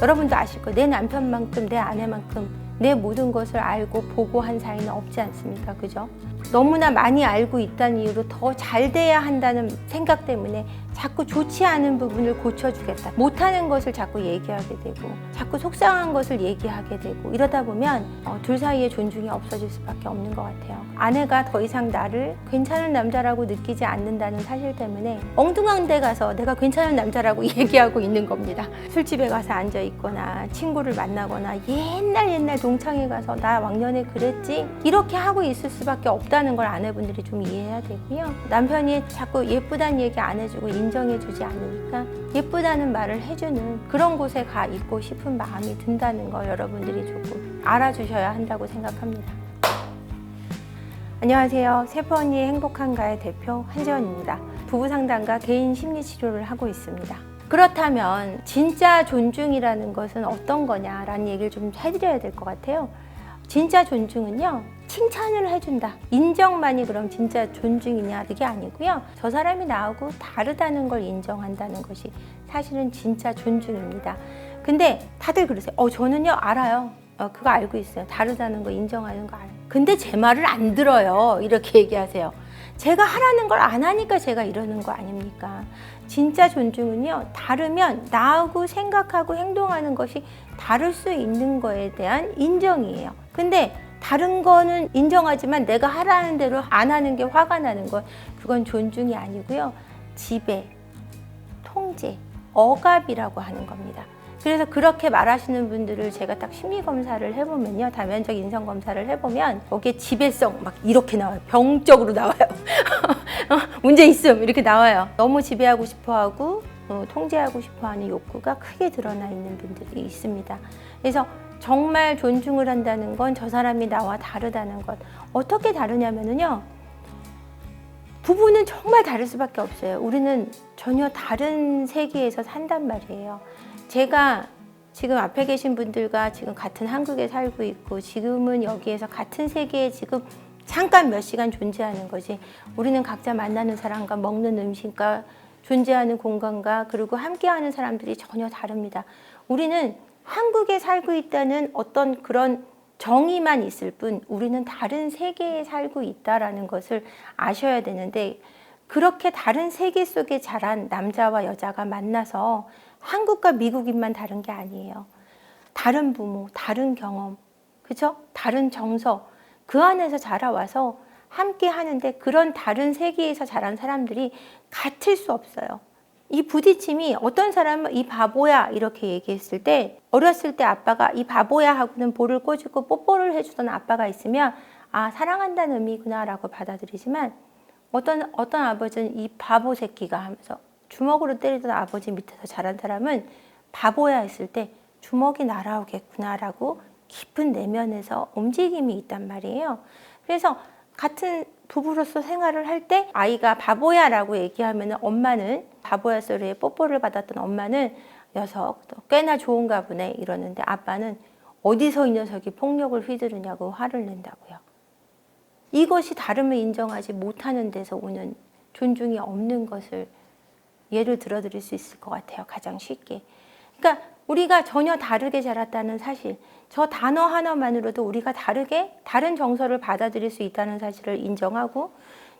여러분도 아실 거예요. 내 남편만큼 내 아내만큼 내 모든 것을 알고 보고 한 사이는 없지 않습니까? 그죠? 너무나 많이 알고 있다는 이유로 더 잘 돼야 한다는 생각 때문에 자꾸 좋지 않은 부분을 고쳐주겠다. 못하는 것을 자꾸 얘기하게 되고 자꾸 속상한 것을 얘기하게 되고 이러다 보면 둘 사이의 존중이 없어질 수밖에 없는 것 같아요. 아내가 더 이상 나를 괜찮은 남자라고 느끼지 않는다는 사실 때문에 엉뚱한 데 가서 내가 괜찮은 남자라고 얘기하고 있는 겁니다. 술집에 가서 앉아 있거나 친구를 만나거나 옛날 동창회 가서 나 왕년에 그랬지 이렇게 하고 있을 수밖에 없다는 걸 아내분들이 좀 이해해야 되고요. 남편이 자꾸 예쁘다는 얘기 안 해주고 인정해주지 않으니까 예쁘다는 말을 해주는 그런 곳에 가 있고 싶은 마음이 든다는 걸 여러분들이 조금 알아주셔야 한다고 생각합니다. 안녕하세요. 세포 언니의 행복한가의 대표 한지원입니다. 부부 상담과 개인 심리 치료를 하고 있습니다. 그렇다면 진짜 존중이라는 것은 어떤 거냐라는 얘기를 좀 해드려야 될 것 같아요. 진짜 존중은요, 칭찬을 해준다. 인정만이 그럼 진짜 존중이냐? 그게 아니고요. 저 사람이 나하고 다르다는 걸 인정한다는 것이 사실은 진짜 존중입니다. 근데 다들 그러세요. 저는요, 알아요. 그거 알고 있어요. 다르다는 거 인정하는 거 알아요. 근데 제 말을 안 들어요. 이렇게 얘기하세요. 제가 하라는 걸 안 하니까 제가 이러는 거 아닙니까? 진짜 존중은요, 다르면 나하고 생각하고 행동하는 것이 다를 수 있는 거에 대한 인정이에요. 근데 다른 거는 인정하지만 내가 하라는 대로 안 하는 게 화가 나는 건 그건 존중이 아니고요. 지배, 통제, 억압이라고 하는 겁니다. 그래서 그렇게 말하시는 분들을 제가 딱 심리검사를 해보면요. 다면적 인성검사를 해보면 거기에 지배성 막 이렇게 나와요. 병적으로 나와요. 문제 있음 이렇게 나와요. 너무 지배하고 싶어하고 통제하고 싶어하는 욕구가 크게 드러나 있는 분들이 있습니다. 그래서 정말 존중을 한다는 건 저 사람이 나와 다르다는 것. 어떻게 다르냐면요. 부부는 정말 다를 수밖에 없어요. 우리는 전혀 다른 세계에서 산단 말이에요. 제가 지금 앞에 계신 분들과 지금 같은 한국에 살고 있고 지금은 여기에서 같은 세계에 지금 잠깐 몇 시간 존재하는 거지. 우리는 각자 만나는 사람과 먹는 음식과 존재하는 공간과 그리고 함께하는 사람들이 전혀 다릅니다. 우리는 한국에 살고 있다는 어떤 그런 정의만 있을 뿐 우리는 다른 세계에 살고 있다는 것을 아셔야 되는데 그렇게 다른 세계 속에 자란 남자와 여자가 만나서 한국과 미국인만 다른 게 아니에요. 다른 부모, 다른 경험, 그죠? 다른 정서, 그 안에서 자라와서 함께 하는데 그런 다른 세계에서 자란 사람들이 같을 수 없어요. 이 부딪힘이 어떤 사람은 이 바보야 이렇게 얘기했을 때 어렸을 때 아빠가 이 바보야 하고는 볼을 꼬집고 뽀뽀를 해주던 아빠가 있으면 아 사랑한다는 의미구나 라고 받아들이지만 어떤 아버지는 이 바보 새끼가 하면서 주먹으로 때리던 아버지 밑에서 자란 사람은 바보야 했을 때 주먹이 날아오겠구나 라고 깊은 내면에서 움직임이 있단 말이에요. 그래서 같은 부부로서 생활을 할 때 아이가 바보야 라고 얘기하면 엄마는 바보야 소리에 뽀뽀를 받았던 엄마는 녀석 꽤나 좋은가 보네 이러는데 아빠는 어디서 이 녀석이 폭력을 휘두르냐고 화를 낸다고요. 이것이 다름을 인정하지 못하는 데서 오는 존중이 없는 것을 예를 들어 드릴 수 있을 것 같아요. 가장 쉽게. 그러니까 우리가 전혀 다르게 자랐다는 사실, 저 단어 하나만으로도 우리가 다른 정서를 받아들일 수 있다는 사실을 인정하고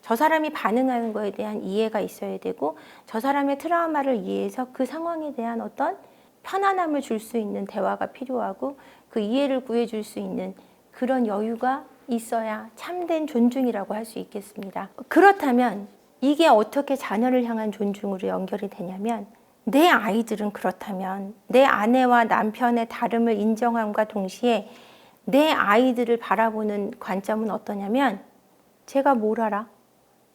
저 사람이 반응하는 거에 대한 이해가 있어야 되고 저 사람의 트라우마를 이해해서 그 상황에 대한 어떤 편안함을 줄 수 있는 대화가 필요하고 그 이해를 구해줄 수 있는 그런 여유가 있어야 참된 존중이라고 할 수 있겠습니다. 그렇다면 이게 어떻게 자녀를 향한 존중으로 연결이 되냐면 내 아이들은 그렇다면 내 아내와 남편의 다름을 인정함과 동시에 내 아이들을 바라보는 관점은 어떠냐면 제가 뭘 알아?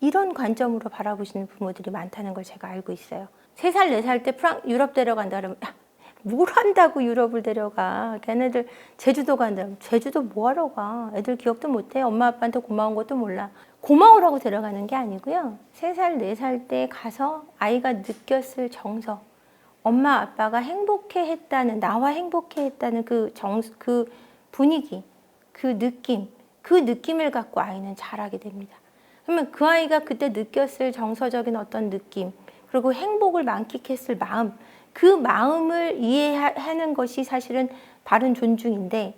이런 관점으로 바라보시는 부모들이 많다는 걸 제가 알고 있어요. 3살, 4살 때 유럽 데려간다 그러면 뭘 한다고 유럽을 데려가. 걔네들 제주도 간다. 제주도 뭐하러 가. 애들 기억도 못해. 엄마 아빠한테 고마운 것도 몰라. 고마우라고 데려가는 게 아니고요. 3살, 4살 때 가서 아이가 느꼈을 정서. 엄마 아빠가 행복해했다는 나와 행복해했다는 그 분위기, 그 느낌을 갖고 아이는 자라게 됩니다. 그러면 그 아이가 그때 느꼈을 정서적인 어떤 느낌 그리고 행복을 만끽했을 마음 그 마음을 이해하는 것이 사실은 바른 존중인데,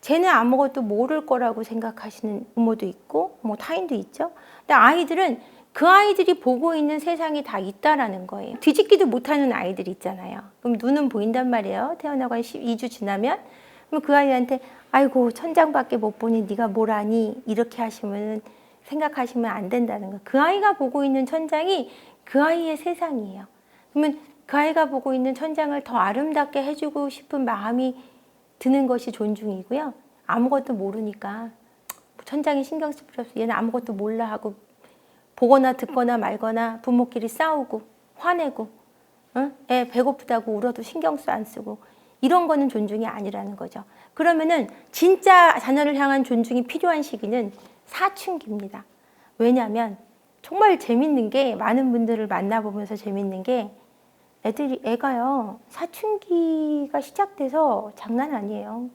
쟤는 아무것도 모를 거라고 생각하시는 부모도 있고 뭐 타인도 있죠. 근데 아이들은 그 아이들이 보고 있는 세상이 다 있다라는 거예요. 뒤집기도 못하는 아이들 있잖아요. 그럼 눈은 보인단 말이에요. 태어나고 한 2주 지나면. 그럼 그 아이한테 아이고 천장밖에 못 보니 네가 뭘 아니, 이렇게 생각하시면 안 된다는 거예요. 그 아이가 보고 있는 천장이 그 아이의 세상이에요. 그러면 그 아이가 보고 있는 천장을 더 아름답게 해주고 싶은 마음이 드는 것이 존중이고요. 아무것도 모르니까 천장에 신경 쓸 필요 없어, 얘는 아무것도 몰라 하고 보거나 듣거나 말거나 부모끼리 싸우고 화내고 애 배고프다고 울어도 신경 안 쓰고, 이런 거는 존중이 아니라는 거죠. 그러면은 진짜 자녀를 향한 존중이 필요한 시기는 사춘기입니다. 왜냐하면 정말 재밌는 게, 많은 분들을 만나보면서 재밌는 게, 애가요 사춘기가 시작돼서 장난 아니에요.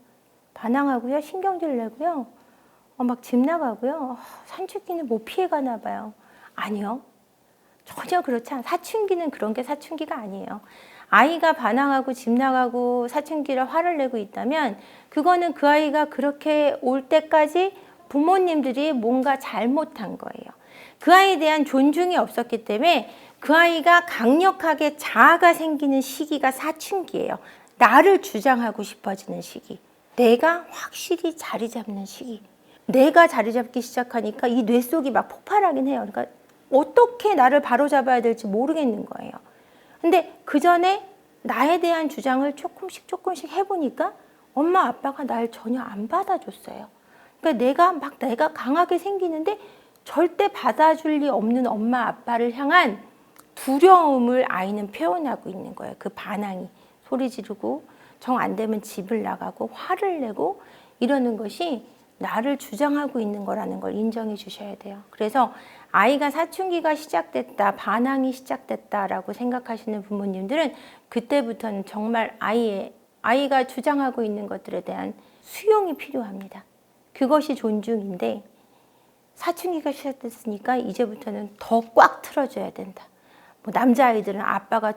반항하고요, 신경질 내고요, 막 집 나가고요. 사춘기는 뭐 피해가나 봐요. 아니요, 전혀 그렇지 않아요. 사춘기는 그런 게 사춘기가 아니에요. 아이가 반항하고 집 나가고 사춘기를 화를 내고 있다면 그거는 그 아이가 그렇게 올 때까지 부모님들이 뭔가 잘못한 거예요. 그 아이에 대한 존중이 없었기 때문에 그 아이가 강력하게 자아가 생기는 시기가 사춘기예요. 나를 주장하고 싶어지는 시기, 내가 확실히 자리 잡는 시기. 내가 자리 잡기 시작하니까 이 뇌 속이 막 폭발하긴 해요. 그러니까 어떻게 나를 바로잡아야 될지 모르겠는 거예요. 근데 그 전에 나에 대한 주장을 조금씩 해보니까 엄마 아빠가 날 전혀 안 받아줬어요. 그러니까 내가 강하게 생기는데 절대 받아줄 리 없는 엄마 아빠를 향한 두려움을 아이는 표현하고 있는 거예요. 그 반항이 소리 지르고 정 안 되면 집을 나가고 화를 내고 이러는 것이 나를 주장하고 있는 거라는 걸 인정해 주셔야 돼요. 그래서 아이가 사춘기가 시작됐다, 반항이 시작됐다라고 생각하시는 부모님들은 그때부터는 정말 아이가 주장하고 있는 것들에 대한 수용이 필요합니다. 그것이 존중인데, 사춘기가 시작됐으니까 이제부터는 더 꽉 틀어줘야 된다. 뭐 남자아이들은 아빠가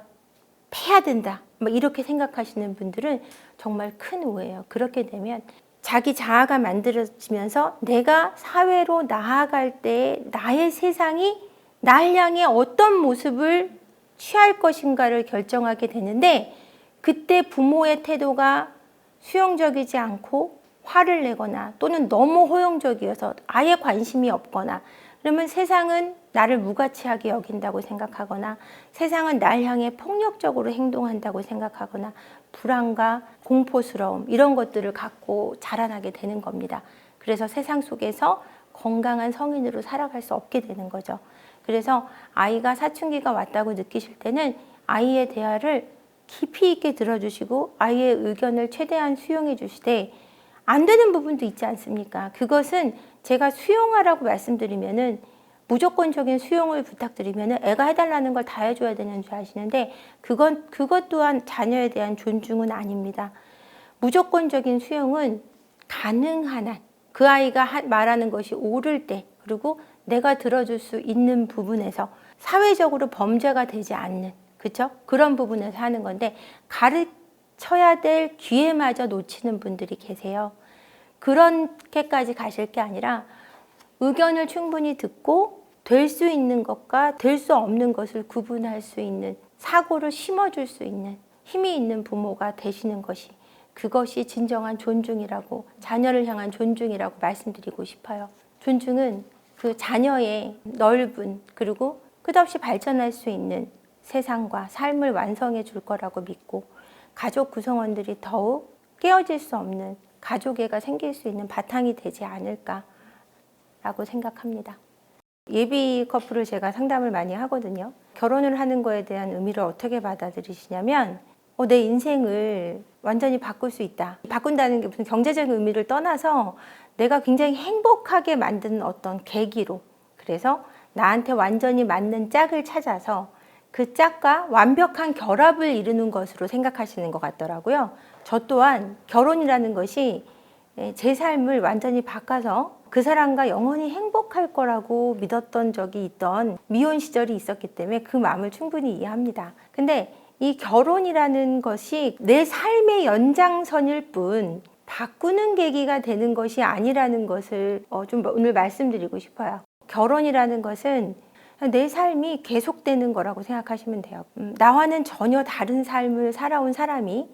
패야 된다, 막 이렇게 생각하시는 분들은 정말 큰 오해예요. 그렇게 되면 자기 자아가 만들어지면서 내가 사회로 나아갈 때 나의 세상이 날 향해 어떤 모습을 취할 것인가를 결정하게 되는데, 그때 부모의 태도가 수용적이지 않고 화를 내거나 또는 너무 허용적이어서 아예 관심이 없거나, 그러면 세상은 나를 무가치하게 여긴다고 생각하거나 세상은 날 향해 폭력적으로 행동한다고 생각하거나 불안과 공포스러움, 이런 것들을 갖고 자라나게 되는 겁니다. 그래서 세상 속에서 건강한 성인으로 살아갈 수 없게 되는 거죠. 그래서 아이가 사춘기가 왔다고 느끼실 때는 아이의 대화를 깊이 있게 들어주시고 아이의 의견을 최대한 수용해 주시되, 안 되는 부분도 있지 않습니까? 그것은 제가 수용하라고 말씀드리면은 무조건적인 수용을 부탁드리면은 애가 해달라는 걸 다 해줘야 되는 줄 아시는데, 그것 또한 자녀에 대한 존중은 아닙니다. 무조건적인 수용은 가능한 한, 그 아이가 말하는 것이 옳을 때, 그리고 내가 들어줄 수 있는 부분에서, 사회적으로 범죄가 되지 않는, 그렇죠? 그런 부분에서 하는 건데, 가르쳐야 될 기회마저 놓치는 분들이 계세요. 그렇게까지 가실 게 아니라 의견을 충분히 듣고 될 수 있는 것과 될 수 없는 것을 구분할 수 있는 사고를 심어줄 수 있는 힘이 있는 부모가 되시는 것이, 그것이 진정한 존중이라고, 자녀를 향한 존중이라고 말씀드리고 싶어요. 존중은 그 자녀의 넓은, 그리고 끝없이 발전할 수 있는 세상과 삶을 완성해 줄 거라고 믿고, 가족 구성원들이 더욱 깨어질 수 없는 가족애가 생길 수 있는 바탕이 되지 않을까라고 생각합니다. 예비 커플을 제가 상담을 많이 하거든요. 결혼을 하는 거에 대한 의미를 어떻게 받아들이시냐면, 내 인생을 완전히 바꿀 수 있다. 바꾼다는 게 무슨 경제적인 의미를 떠나서 내가 굉장히 행복하게 만드는 어떤 계기로, 그래서 나한테 완전히 맞는 짝을 찾아서 그 짝과 완벽한 결합을 이루는 것으로 생각하시는 것 같더라고요. 저 또한 결혼이라는 것이 제 삶을 완전히 바꿔서 그 사람과 영원히 행복할 거라고 믿었던 적이 있던 미혼 시절이 있었기 때문에 그 마음을 충분히 이해합니다. 근데 이 결혼이라는 것이 내 삶의 연장선일 뿐 바꾸는 계기가 되는 것이 아니라는 것을 좀 오늘 말씀드리고 싶어요. 결혼이라는 것은 내 삶이 계속되는 거라고 생각하시면 돼요. 나와는 전혀 다른 삶을 살아온 사람이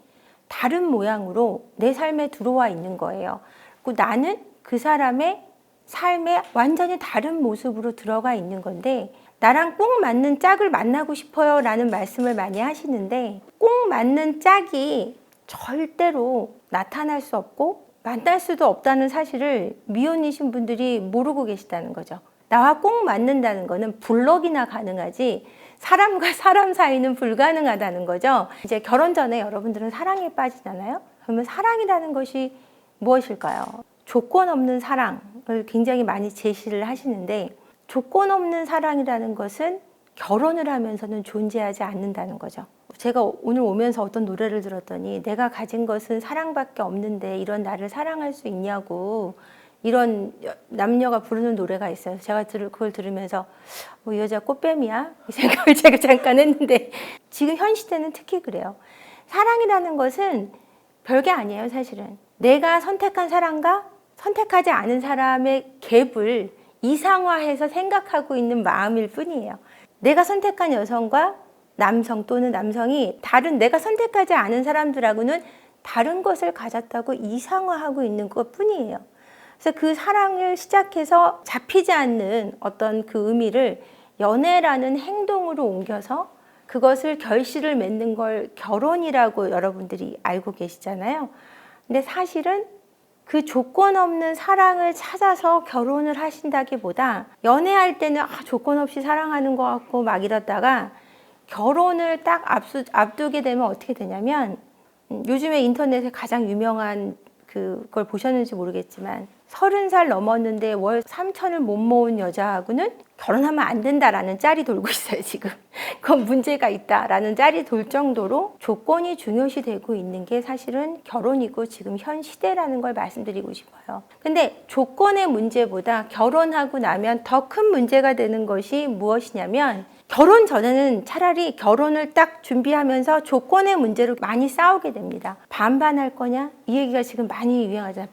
다른 모양으로 내 삶에 들어와 있는 거예요. 그리고 나는 그 사람의 삶에 완전히 다른 모습으로 들어가 있는 건데, 나랑 꼭 맞는 짝을 만나고 싶어요 라는 말씀을 많이 하시는데, 꼭 맞는 짝이 절대로 나타날 수 없고 만날 수도 없다는 사실을 미혼이신 분들이 모르고 계시다는 거죠. 나와 꼭 맞는다는 거는 블럭이나 가능하지 사람과 사람 사이는 불가능하다는 거죠. 이제 결혼 전에 여러분들은 사랑에 빠지잖아요. 그러면 사랑이라는 것이 무엇일까요? 조건 없는 사랑을 굉장히 많이 제시를 하시는데, 조건 없는 사랑이라는 것은 결혼을 하면서는 존재하지 않는다는 거죠. 제가 오늘 오면서 어떤 노래를 들었더니, 내가 가진 것은 사랑밖에 없는데 이런 나를 사랑할 수 있냐고, 이런 남녀가 부르는 노래가 있어요. 제가 그걸 들으면서 이 여자 꽃뱀이야? 이 생각을 제가 잠깐 했는데, 지금 현 시대는 특히 그래요. 사랑이라는 것은 별게 아니에요, 사실은. 내가 선택한 사람과 선택하지 않은 사람의 갭을 이상화해서 생각하고 있는 마음일 뿐이에요. 내가 선택한 여성과 남성 또는 남성이 다른 내가 선택하지 않은 사람들하고는 다른 것을 가졌다고 이상화하고 있는 것 뿐이에요. 그래서 그 사랑을 시작해서 잡히지 않는 어떤 그 의미를 연애라는 행동으로 옮겨서 그것을 결실을 맺는 걸 결혼이라고 여러분들이 알고 계시잖아요. 근데 사실은 그 조건 없는 사랑을 찾아서 결혼을 하신다기보다, 연애할 때는 조건 없이 사랑하는 것 같고 막 이러다가 결혼을 딱 앞두게 되면 어떻게 되냐면, 요즘에 인터넷에 가장 유명한 그걸 보셨는지 모르겠지만, 30살 넘었는데 월 3천을 못 모은 여자하고는 결혼하면 안 된다라는 짤이 돌고 있어요, 지금. 그건 문제가 있다라는 짤이 돌 정도로 조건이 중요시되고 있는 게 사실은 결혼이고 지금 현 시대라는 걸 말씀드리고 싶어요. 근데 조건의 문제보다 결혼하고 나면 더 큰 문제가 되는 것이 무엇이냐면, 결혼 전에는 차라리 결혼을 딱 준비하면서 조건의 문제로 많이 싸우게 됩니다. 반반할 거냐? 이 얘기가 지금 많이 유행하잖아요.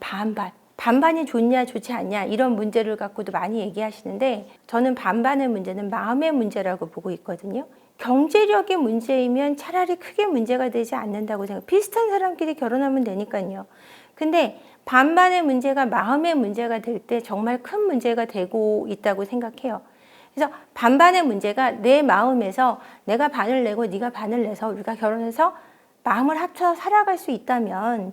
반반이 좋냐 좋지 않냐 이런 문제를 갖고도 많이 얘기하시는데, 저는 반반의 문제는 마음의 문제라고 보고 있거든요. 경제력의 문제이면 차라리 크게 문제가 되지 않는다고 생각해요. 비슷한 사람끼리 결혼하면 되니까요. 근데 반반의 문제가 마음의 문제가 될 때 정말 큰 문제가 되고 있다고 생각해요. 그래서 반반의 문제가 내 마음에서 내가 반을 내고 네가 반을 내서 우리가 결혼해서 마음을 합쳐서 살아갈 수 있다면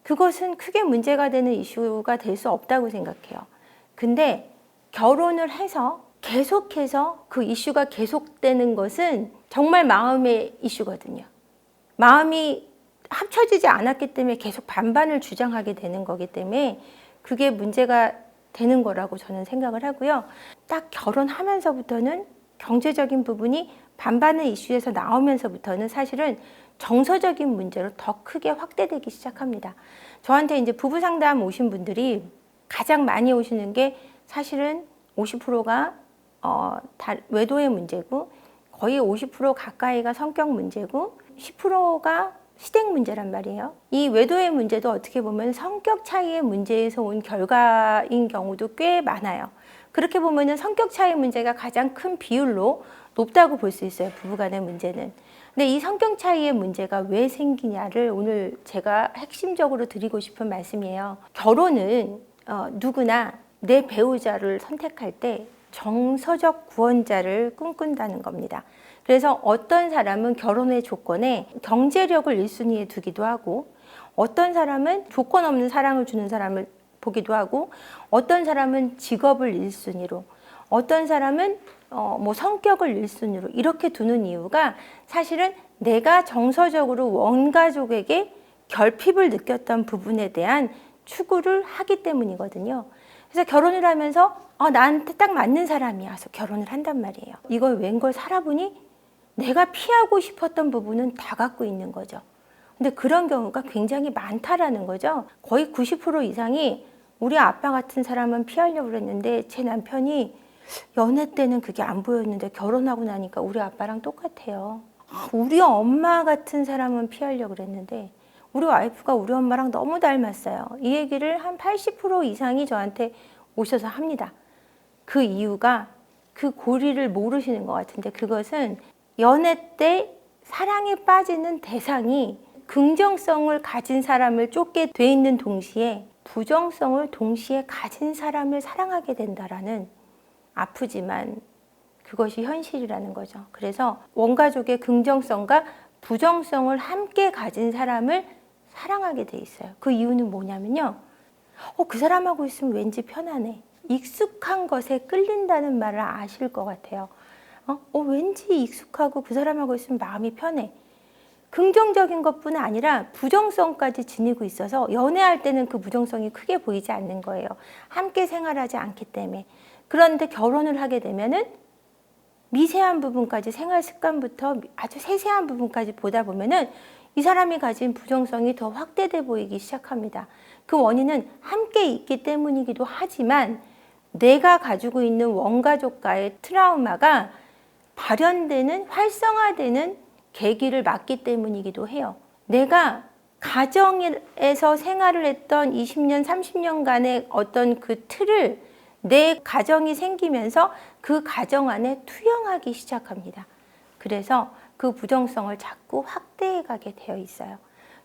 그것은 크게 문제가 되는 이슈가 될 수 없다고 생각해요. 근데 결혼을 해서 계속해서 그 이슈가 계속되는 것은 정말 마음의 이슈거든요. 마음이 합쳐지지 않았기 때문에 계속 반반을 주장하게 되는 거기 때문에 그게 문제가 되는 거라고 저는 생각을 하고요. 딱 결혼하면서부터는 경제적인 부분이 반반의 이슈에서 나오면서부터는 사실은 정서적인 문제로 더 크게 확대되기 시작합니다. 저한테 이제 부부 상담 오신 분들이 가장 많이 오시는 게 사실은 50%가 외도의 문제고, 거의 50% 가까이가 성격 문제고, 10%가 시댁 문제란 말이에요. 이 외도의 문제도 어떻게 보면 성격 차이의 문제에서 온 결과인 경우도 꽤 많아요. 그렇게 보면은 성격 차이 문제가 가장 큰 비율로 높다고 볼 수 있어요, 부부간의 문제는. 근데 이 성격 차이의 문제가 왜 생기냐를 오늘 제가 핵심적으로 드리고 싶은 말씀이에요. 결혼은 누구나 내 배우자를 선택할 때 정서적 구원자를 꿈꾼다는 겁니다. 그래서 어떤 사람은 결혼의 조건에 경제력을 1순위에 두기도 하고, 어떤 사람은 조건 없는 사랑을 주는 사람을 보기도 하고, 어떤 사람은 직업을 1순위로, 어떤 사람은 성격을 1순위로 이렇게 두는 이유가 사실은 내가 정서적으로 원가족에게 결핍을 느꼈던 부분에 대한 추구를 하기 때문이거든요. 그래서 결혼을 하면서 나한테 딱 맞는 사람이야 서 결혼을 한단 말이에요. 이걸 웬걸 살아보니 내가 피하고 싶었던 부분은 다 갖고 있는 거죠. 근데 그런 경우가 굉장히 많다라는 거죠. 거의 90% 이상이 우리 아빠 같은 사람은 피하려고 그랬는데 제 남편이 연애 때는 그게 안 보였는데 결혼하고 나니까 우리 아빠랑 똑같아요. 우리 엄마 같은 사람은 피하려고 그랬는데 우리 와이프가 우리 엄마랑 너무 닮았어요. 이 얘기를 한 80% 이상이 저한테 오셔서 합니다. 그 이유가 그 고리를 모르시는 것 같은데, 그것은 연애 때 사랑에 빠지는 대상이 긍정성을 가진 사람을 쫓게 돼 있는 동시에 부정성을 동시에 가진 사람을 사랑하게 된다라는, 아프지만 그것이 현실이라는 거죠. 그래서 원가족의 긍정성과 부정성을 함께 가진 사람을 사랑하게 돼 있어요. 그 이유는 뭐냐면요. 그 사람하고 있으면 왠지 편하네. 익숙한 것에 끌린다는 말을 아실 것 같아요. 왠지 익숙하고 그 사람하고 있으면 마음이 편해. 긍정적인 것뿐 아니라 부정성까지 지니고 있어서 연애할 때는 그 부정성이 크게 보이지 않는 거예요. 함께 생활하지 않기 때문에. 그런데 결혼을 하게 되면은 미세한 부분까지, 생활 습관부터 아주 세세한 부분까지 보다 보면은 이 사람이 가진 부정성이 더 확대돼 보이기 시작합니다. 그 원인은 함께 있기 때문이기도 하지만 내가 가지고 있는 원가족과의 트라우마가 발현되는, 활성화되는 계기를 맞기 때문이기도 해요. 내가 가정에서 생활을 했던 20년, 30년간의 어떤 그 틀을 내 가정이 생기면서 그 가정 안에 투영하기 시작합니다. 그래서 그 부정성을 자꾸 확대해 가게 되어 있어요.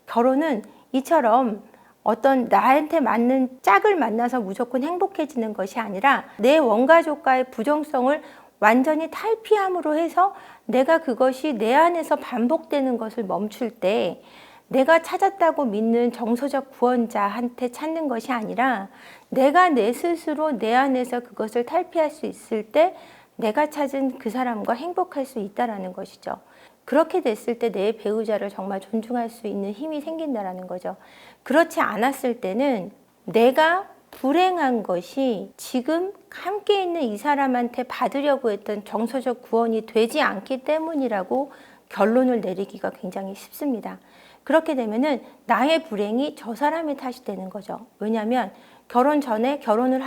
결혼은 이처럼 어떤 나한테 맞는 짝을 만나서 무조건 행복해지는 것이 아니라 내 원가족과의 부정성을 완전히 탈피함으로 해서 내가 그것이 내 안에서 반복되는 것을 멈출 때 내가 찾았다고 믿는 정서적 구원자한테 찾는 것이 아니라 내가 내 스스로 내 안에서 그것을 탈피할 수 있을 때 내가 찾은 그 사람과 행복할 수 있다는 것이죠. 그렇게 됐을 때 내 배우자를 정말 존중할 수 있는 힘이 생긴다는 거죠. 그렇지 않았을 때는 내가 불행한 것이 지금 함께 있는 이 사람한테 받으려고 했던 정서적 구원이 되지 않기 때문이라고 결론을 내리기가 굉장히 쉽습니다. 그렇게 되면은 나의 불행이 저 사람의 탓이 되는 거죠. 왜냐하면 결혼 전에 결혼을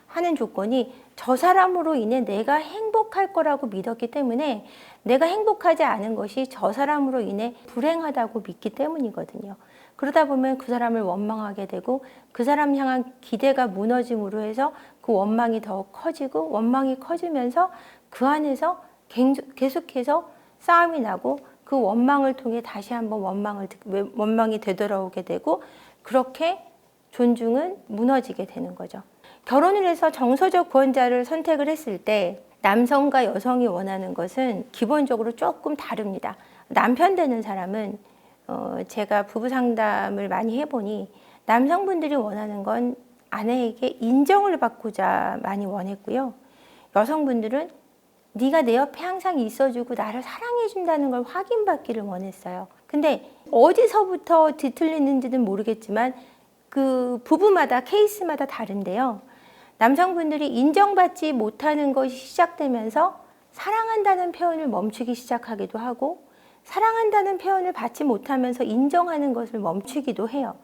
하는 조건이 저 사람으로 인해 내가 행복할 거라고 믿었기 때문에 내가 행복하지 않은 것이 저 사람으로 인해 불행하다고 믿기 때문이거든요. 그러다 보면 그 사람을 원망하게 되고 그 사람 향한 기대가 무너짐으로 해서 그 원망이 더 커지고 원망이 커지면서 그 안에서 계속해서 싸움이 나고 그 원망을 통해 다시 한번 원망이 되돌아오게 되고 그렇게 존중은 무너지게 되는 거죠. 결혼을 해서 정서적 구원자를 선택을 했을 때 남성과 여성이 원하는 것은 기본적으로 조금 다릅니다. 남편 되는 사람은 제가 부부 상담을 많이 해보니 남성분들이 원하는 건 아내에게 인정을 받고자 많이 원했고요. 여성분들은 네가 내 옆에 항상 있어주고 나를 사랑해준다는 걸 확인받기를 원했어요. 근데 어디서부터 뒤틀리는지는 모르겠지만 그 부부마다 케이스마다 다른데요. 남성분들이 인정받지 못하는 것이 시작되면서 사랑한다는 표현을 멈추기 시작하기도 하고 사랑한다는 표현을 받지 못하면서 인정하는 것을 멈추기도 해요.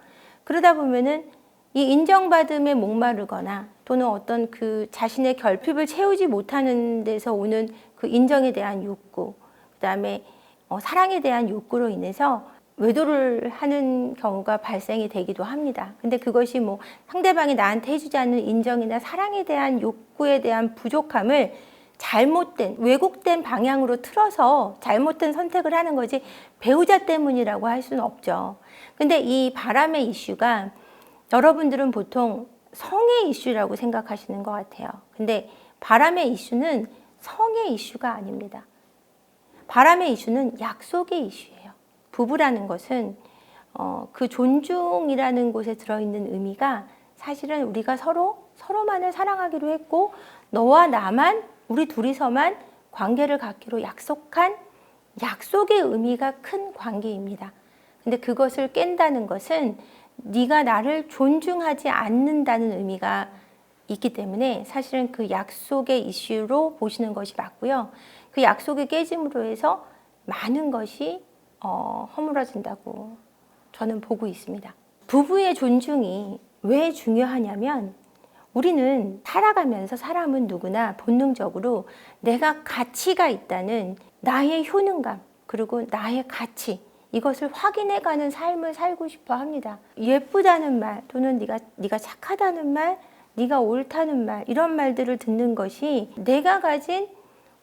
그러다 보면은 이 인정받음에 목마르거나 또는 어떤 그 자신의 결핍을 채우지 못하는 데서 오는 그 인정에 대한 욕구, 그다음에 사랑에 대한 욕구로 인해서 외도를 하는 경우가 발생이 되기도 합니다. 근데 그것이 뭐 상대방이 나한테 해주지 않는 인정이나 사랑에 대한 욕구에 대한 부족함을 잘못된, 왜곡된 방향으로 틀어서 잘못된 선택을 하는 거지 배우자 때문이라고 할 수는 없죠. 근데 이 바람의 이슈가 여러분들은 보통 성의 이슈라고 생각하시는 것 같아요. 근데 바람의 이슈는 성의 이슈가 아닙니다. 바람의 이슈는 약속의 이슈예요. 부부라는 것은 그 존중이라는 곳에 들어있는 의미가 사실은 우리가 서로만을 사랑하기로 했고 너와 나만, 우리 둘이서만 관계를 갖기로 약속한 약속의 의미가 큰 관계입니다. 근데 그것을 깬다는 것은 네가 나를 존중하지 않는다는 의미가 있기 때문에 사실은 그 약속의 이슈로 보시는 것이 맞고요. 그 약속이 깨짐으로 해서 많은 것이 허물어진다고 저는 보고 있습니다. 부부의 존중이 왜 중요하냐면 우리는 살아가면서 사람은 누구나 본능적으로 내가 가치가 있다는 나의 효능감, 그리고 나의 가치, 이것을 확인해가는 삶을 살고 싶어 합니다. 예쁘다는 말 또는 네가 착하다는 말, 네가 옳다는 말, 이런 말들을 듣는 것이 내가 가진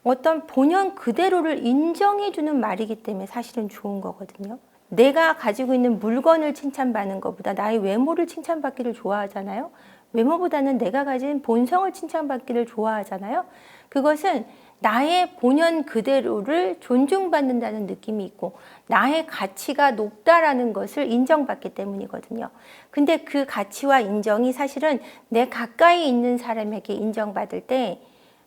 어떤 본연 그대로를 인정해주는 말이기 때문에 사실은 좋은 거거든요. 내가 가지고 있는 물건을 칭찬받는 것보다 나의 외모를 칭찬받기를 좋아하잖아요. 외모보다는 내가 가진 본성을 칭찬받기를 좋아하잖아요. 그것은 나의 본연 그대로를 존중받는다는 느낌이 있고 나의 가치가 높다라는 것을 인정받기 때문이거든요. 근데 그 가치와 인정이 사실은 내 가까이 있는 사람에게 인정받을 때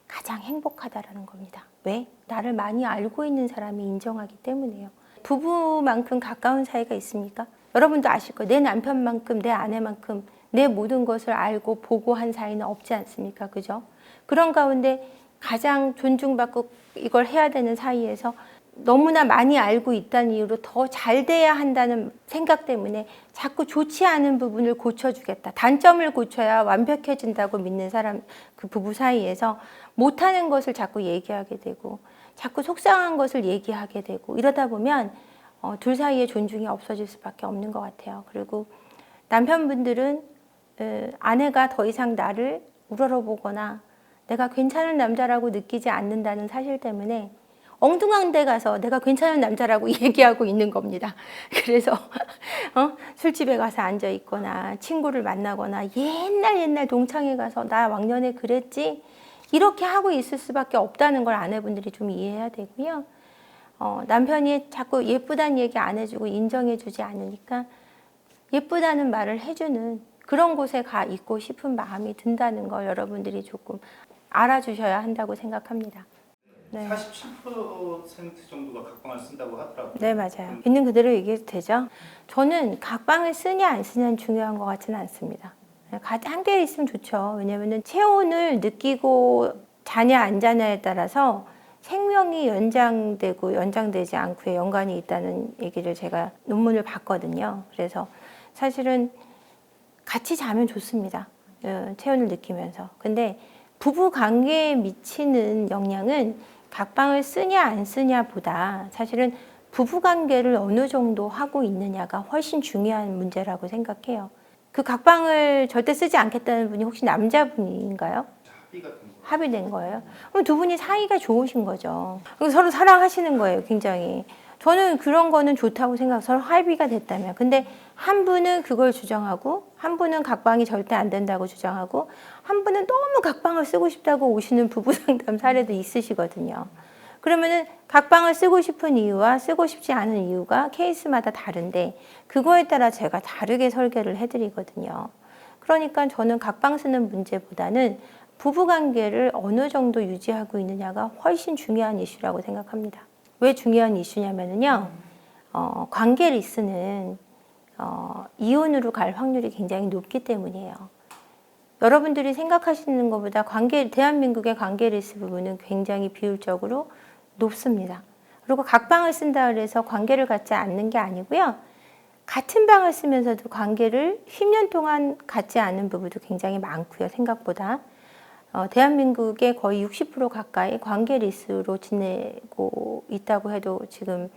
가장 행복하다라는 겁니다. 왜? 나를 많이 알고 있는 사람이 인정하기 때문이에요. 부부만큼 가까운 사이가 있습니까? 여러분도 아실 거예요. 내 남편만큼, 내 아내만큼 내 모든 것을 알고 보고 한 사이는 없지 않습니까? 그죠? 그런 가운데 가장 존중받고 이걸 해야 되는 사이에서 너무나 많이 알고 있다는 이유로 더 잘 돼야 한다는 생각 때문에 자꾸 좋지 않은 부분을 고쳐주겠다. 단점을 고쳐야 완벽해진다고 믿는 사람, 그 부부 사이에서 못하는 것을 자꾸 얘기하게 되고 자꾸 속상한 것을 얘기하게 되고 이러다 보면 둘 사이의 존중이 없어질 수밖에 없는 것 같아요. 그리고 남편분들은 아내가 더 이상 나를 우러러보거나 내가 괜찮은 남자라고 느끼지 않는다는 사실 때문에 엉뚱한 데 가서 내가 괜찮은 남자라고 얘기하고 있는 겁니다. 그래서 술집에 가서 앉아 있거나 친구를 만나거나 옛날 동창회 가서 나 왕년에 그랬지 이렇게 하고 있을 수밖에 없다는 걸 아내분들이 좀 이해해야 되고요. 남편이 자꾸 예쁘다는 얘기 안 해주고 인정해주지 않으니까 예쁘다는 말을 해주는 그런 곳에 가 있고 싶은 마음이 든다는 걸 여러분들이 조금 알아주셔야 한다고 생각합니다. 네. 47% 정도가 각방을 쓴다고 하더라고요. 네, 맞아요. 있는 그대로 얘기해도 되죠? 저는 각방을 쓰냐 안 쓰냐는 중요한 것 같지는 않습니다. 한 개 있으면 좋죠. 왜냐하면 체온을 느끼고 자냐 안 자냐에 따라서 생명이 연장되고 연장되지 않고의 연관이 있다는 얘기를 제가 논문을 봤거든요. 그래서 사실은 같이 자면 좋습니다. 체온을 느끼면서. 근데 부부 관계에 미치는 영향은 각방을 쓰냐 안 쓰냐보다 사실은 부부 관계를 어느 정도 하고 있느냐가 훨씬 중요한 문제라고 생각해요. 그 각방을 절대 쓰지 않겠다는 분이 혹시 남자분인가요? 합의된 거예요? 그럼 두 분이 사이가 좋으신 거죠. 서로 사랑하시는 거예요, 굉장히. 저는 그런 거는 좋다고 생각해요. 서로 합의가 됐다면. 근데 한 분은 그걸 주장하고 한 분은 각방이 절대 안 된다고 주장하고 한 분은 너무 각방을 쓰고 싶다고 오시는 부부 상담 사례도 있으시거든요. 그러면은 각방을 쓰고 싶은 이유와 쓰고 싶지 않은 이유가 케이스마다 다른데 그거에 따라 제가 다르게 설계를 해드리거든요. 그러니까 저는 각방 쓰는 문제보다는 부부관계를 어느 정도 유지하고 있느냐가 훨씬 중요한 이슈라고 생각합니다. 왜 중요한 이슈냐면요, 관계 리스는 이혼으로 갈 확률이 굉장히 높기 때문이에요. 여러분들이 생각하시는 것보다 대한민국의 관계 리스 부분은 굉장히 비율적으로 높습니다. 그리고 각방을 쓴다 그래서 관계를 갖지 않는 게 아니고요. 같은 방을 쓰면서도 관계를 10년 동안 갖지 않은 부부도 굉장히 많고요. 생각보다. 대한민국의 거의 60% 가까이 관계 리스로 지내고 있다고 해도 지금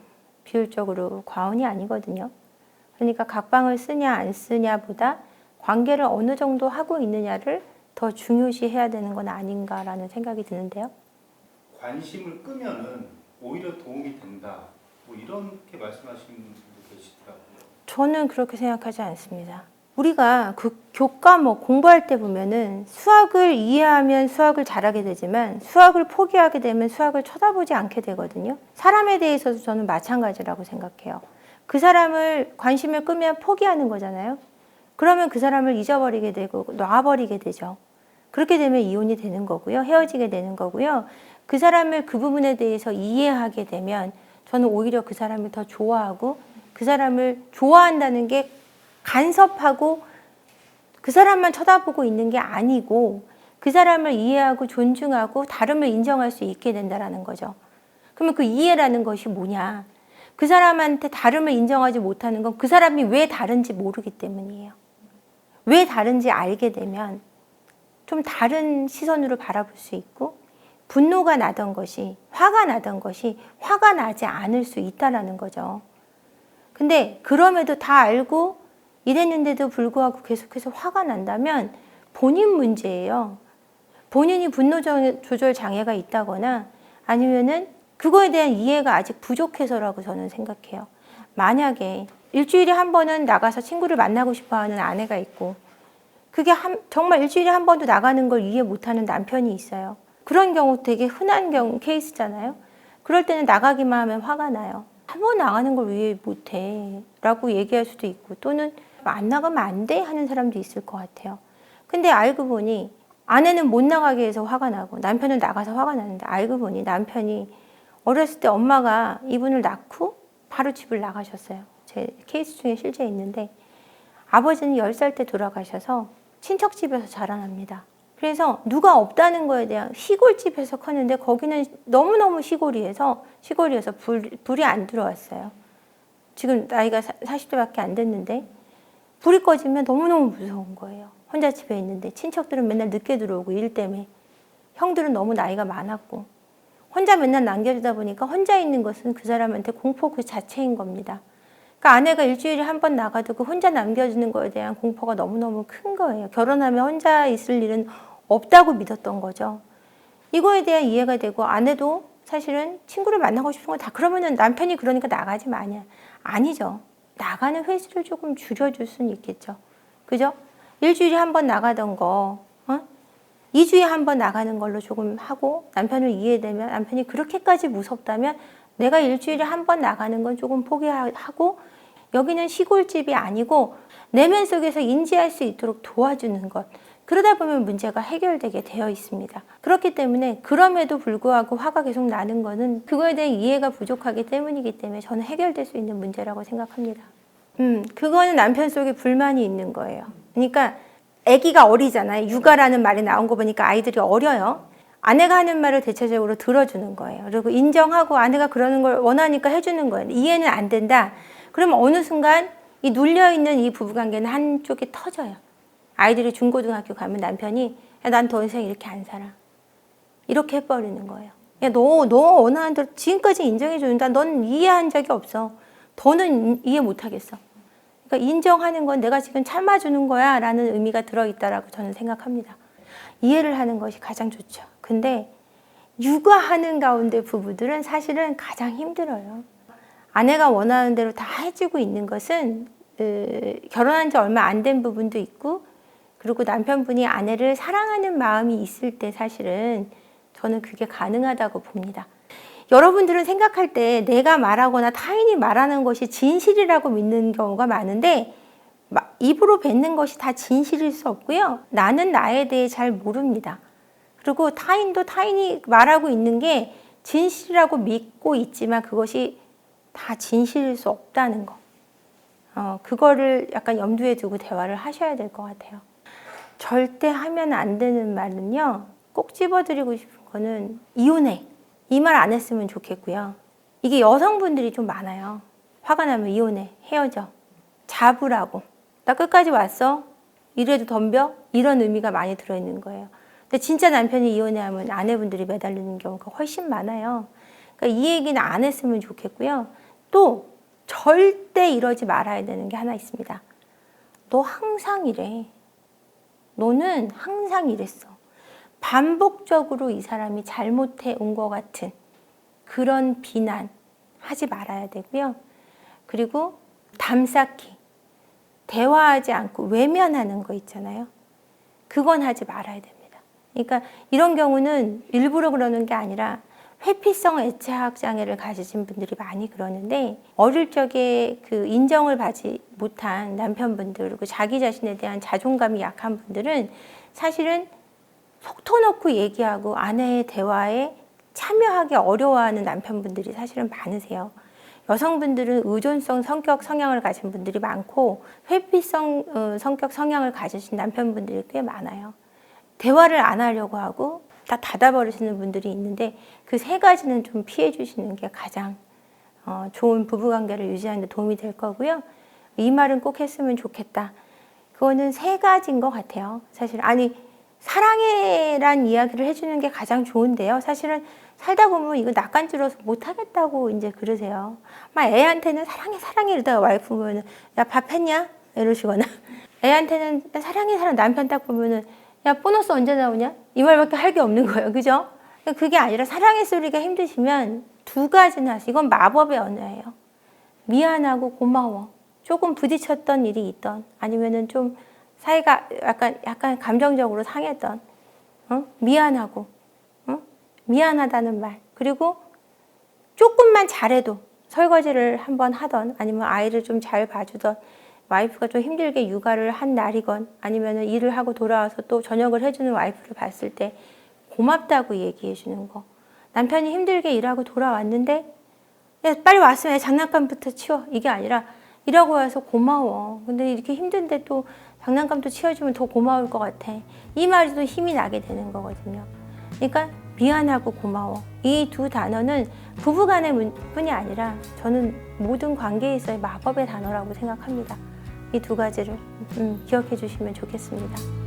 비율적으로 과언이 아니거든요. 그러니까 각방을 쓰냐 안 쓰냐보다 관계를 어느 정도 하고 있느냐를 더 중요시해야 되는 건 아닌가라는 생각이 드는데요. 관심을 끄면은 오히려 도움이 된다. 뭐 이렇게 말씀하시는 분도 계시더라고요. 저는 그렇게 생각하지 않습니다. 우리가 그 교과목 공부할 때 보면은 수학을 이해하면 수학을 잘하게 되지만 수학을 포기하게 되면 수학을 쳐다보지 않게 되거든요. 사람에 대해서도 저는 마찬가지라고 생각해요. 그 사람을 관심을 끄면 포기하는 거잖아요. 그러면 그 사람을 잊어버리게 되고 놔버리게 되죠. 그렇게 되면 이혼이 되는 거고요. 헤어지게 되는 거고요. 그 사람을 그 부분에 대해서 이해하게 되면 저는 오히려 그 사람을 더 좋아하고 그 사람을 좋아한다는 게 간섭하고 그 사람만 쳐다보고 있는 게 아니고 그 사람을 이해하고 존중하고 다름을 인정할 수 있게 된다는 거죠. 그러면 그 이해라는 것이 뭐냐? 그 사람한테 다름을 인정하지 못하는 건 그 사람이 왜 다른지 모르기 때문이에요. 왜 다른지 알게 되면 좀 다른 시선으로 바라볼 수 있고 분노가 나던 것이, 화가 나던 것이 화가 나지 않을 수 있다라는 거죠. 근데 그럼에도 다 알고 이랬는데도 불구하고 계속해서 화가 난다면 본인 문제예요. 본인이 분노 조절 장애가 있다거나 아니면은 그거에 대한 이해가 아직 부족해서라고 저는 생각해요. 만약에 일주일에 한 번은 나가서 친구를 만나고 싶어 하는 아내가 있고, 그게 정말 일주일에 한 번도 나가는 걸 이해 못하는 남편이 있어요. 그런 경우 되게 흔한 케이스잖아요. 그럴 때는 나가기만 하면 화가 나요. 한 번 나가는 걸 왜 못해? 라고 얘기할 수도 있고, 또는 안 나가면 안 돼? 하는 사람도 있을 것 같아요. 근데 알고 보니 아내는 못 나가게 해서 화가 나고 남편은 나가서 화가 나는데, 알고 보니 남편이 어렸을 때 엄마가 이분을 낳고 바로 집을 나가셨어요. 제 케이스 중에 실제 있는데, 아버지는 10살 때 돌아가셔서 친척집에서 자라납니다. 그래서 누가 없다는 거에 대한, 시골집에서 컸는데 거기는 너무너무 시골이어서 불이 안 들어왔어요. 지금 나이가 40대밖에 안 됐는데 불이 꺼지면 너무너무 무서운 거예요. 혼자 집에 있는데 친척들은 맨날 늦게 들어오고 일 때문에, 형들은 너무 나이가 많았고 혼자 맨날 남겨두다 보니까 혼자 있는 것은 그 사람한테 공포 그 자체인 겁니다. 그러니까 아내가 일주일에 한 번 나가도 그 혼자 남겨주는 거에 대한 공포가 너무너무 큰 거예요. 결혼하면 혼자 있을 일은 없다고 믿었던 거죠. 이거에 대한 이해가 되고, 아내도 사실은 친구를 만나고 싶은 건 다, 그러면은 남편이 그러니까 나가지 마냐. 아니죠. 나가는 횟수를 조금 줄여줄 수는 있겠죠. 그죠? 일주일에 한 번 나가던 거, 2주에 한 번 나가는 걸로 조금 하고, 남편을 이해되면, 남편이 그렇게까지 무섭다면 내가 일주일에 한 번 나가는 건 조금 포기하고, 여기는 시골집이 아니고 내면 속에서 인지할 수 있도록 도와주는 것. 그러다 보면 문제가 해결되게 되어 있습니다. 그렇기 때문에 그럼에도 불구하고 화가 계속 나는 거는 그거에 대한 이해가 부족하기 때문이기 때문에 저는 해결될 수 있는 문제라고 생각합니다. 그거는 남편 속에 불만이 있는 거예요. 그러니까 아기가 어리잖아요. 육아라는 말이 나온 거 보니까 아이들이 어려요. 아내가 하는 말을 대체적으로 들어주는 거예요. 그리고 인정하고 아내가 그러는 걸 원하니까 해주는 거예요. 이해는 안 된다. 그러면 어느 순간 이 눌려있는 이 부부관계는 한쪽이 터져요. 아이들이 중고등학교 가면 남편이, 난 더 이상 이렇게 안 살아. 이렇게 해버리는 거예요. 야, 너 원하는 대로 지금까지 인정해준다. 넌 이해한 적이 없어. 더는 이해 못하겠어. 그러니까 인정하는 건 내가 지금 참아주는 거야 라는 의미가 들어있다라고 저는 생각합니다. 이해를 하는 것이 가장 좋죠. 근데 육아하는 가운데 부부들은 사실은 가장 힘들어요. 아내가 원하는 대로 다 해주고 있는 것은 결혼한 지 얼마 안 된 부분도 있고, 그리고 남편분이 아내를 사랑하는 마음이 있을 때 사실은 저는 그게 가능하다고 봅니다. 여러분들은 생각할 때 내가 말하거나 타인이 말하는 것이 진실이라고 믿는 경우가 많은데, 입으로 뱉는 것이 다 진실일 수 없고요. 나는 나에 대해 잘 모릅니다. 그리고 타인도 타인이 말하고 있는 게 진실이라고 믿고 있지만 그것이 다 진실일 수 없다는 거. 그거를 약간 염두에 두고 대화를 하셔야 될 것 같아요. 절대 하면 안 되는 말은요, 꼭 집어드리고 싶은 거는 이혼해. 이 말 안 했으면 좋겠고요. 이게 여성분들이 좀 많아요. 화가 나면 이혼해. 헤어져. 잡으라고. 나 끝까지 왔어. 이래도 덤벼? 이런 의미가 많이 들어있는 거예요. 근데 진짜 남편이 이혼해 하면 아내분들이 매달리는 경우가 훨씬 많아요. 그러니까 이 얘기는 안 했으면 좋겠고요. 또 절대 이러지 말아야 되는 게 하나 있습니다. 너 항상 이래. 너는 항상 이랬어. 반복적으로 이 사람이 잘못해 온 것 같은 그런 비난 하지 말아야 되고요. 그리고 담쌓기, 대화하지 않고 외면하는 거 있잖아요. 그건 하지 말아야 됩니다. 그러니까 이런 경우는 일부러 그러는 게 아니라 회피성 애착 장애를 가지신 분들이 많이 그러는데, 어릴 적에 그 인정을 받지 못한 남편분들, 그리고 자기 자신에 대한 자존감이 약한 분들은 사실은 속 터놓고 얘기하고 아내의 대화에 참여하기 어려워하는 남편분들이 사실은 많으세요. 여성분들은 의존성 성격 성향을 가진 분들이 많고, 회피성 성격 성향을 가지신 남편분들이 꽤 많아요. 대화를 안 하려고 하고 다 닫아버리시는 분들이 있는데, 그 세 가지는 좀 피해 주시는 게 가장 좋은 부부관계를 유지하는 데 도움이 될 거고요. 이 말은 꼭 했으면 좋겠다. 그거는 세 가지인 것 같아요. 사실 사랑해란 이야기를 해주는 게 가장 좋은데요. 사실은 살다 보면 이거 낯간지러워서 못하겠다고 이제 그러세요. 막 애한테는 사랑해, 사랑해 이러다가 와이프 보면은 야, 밥 했냐? 이러시거나 애한테는 사랑해, 사랑 남편 딱 보면은 야, 보너스 언제 나오냐? 이 말밖에 할 게 없는 거예요. 그죠? 그게 아니라 사랑의 소리가 힘드시면 두 가지는 하세요. 이건 마법의 언어예요. 미안하고 고마워. 조금 부딪혔던 일이 있던 아니면은 좀 사이가 약간 감정적으로 상했던 미안하고 미안하다는 말. 그리고 조금만 잘해도 설거지를 한번 하던 아니면 아이를 좀 잘 봐주던 와이프가 좀 힘들게 육아를 한 날이건 아니면 일을 하고 돌아와서 또 저녁을 해주는 와이프를 봤을 때 고맙다고 얘기해 주는 거. 남편이 힘들게 일하고 돌아왔는데 야, 빨리 왔으면 장난감부터 치워. 이게 아니라 일하고 와서 고마워. 근데 이렇게 힘든데 또 장난감도 치워주면 더 고마울 것 같아. 이 말이 또 힘이 나게 되는 거거든요. 그러니까 미안하고 고마워. 이 두 단어는 부부간의 뿐이 아니라 저는 모든 관계에 있어의 마법의 단어라고 생각합니다. 이 두 가지를 기억해 주시면 좋겠습니다.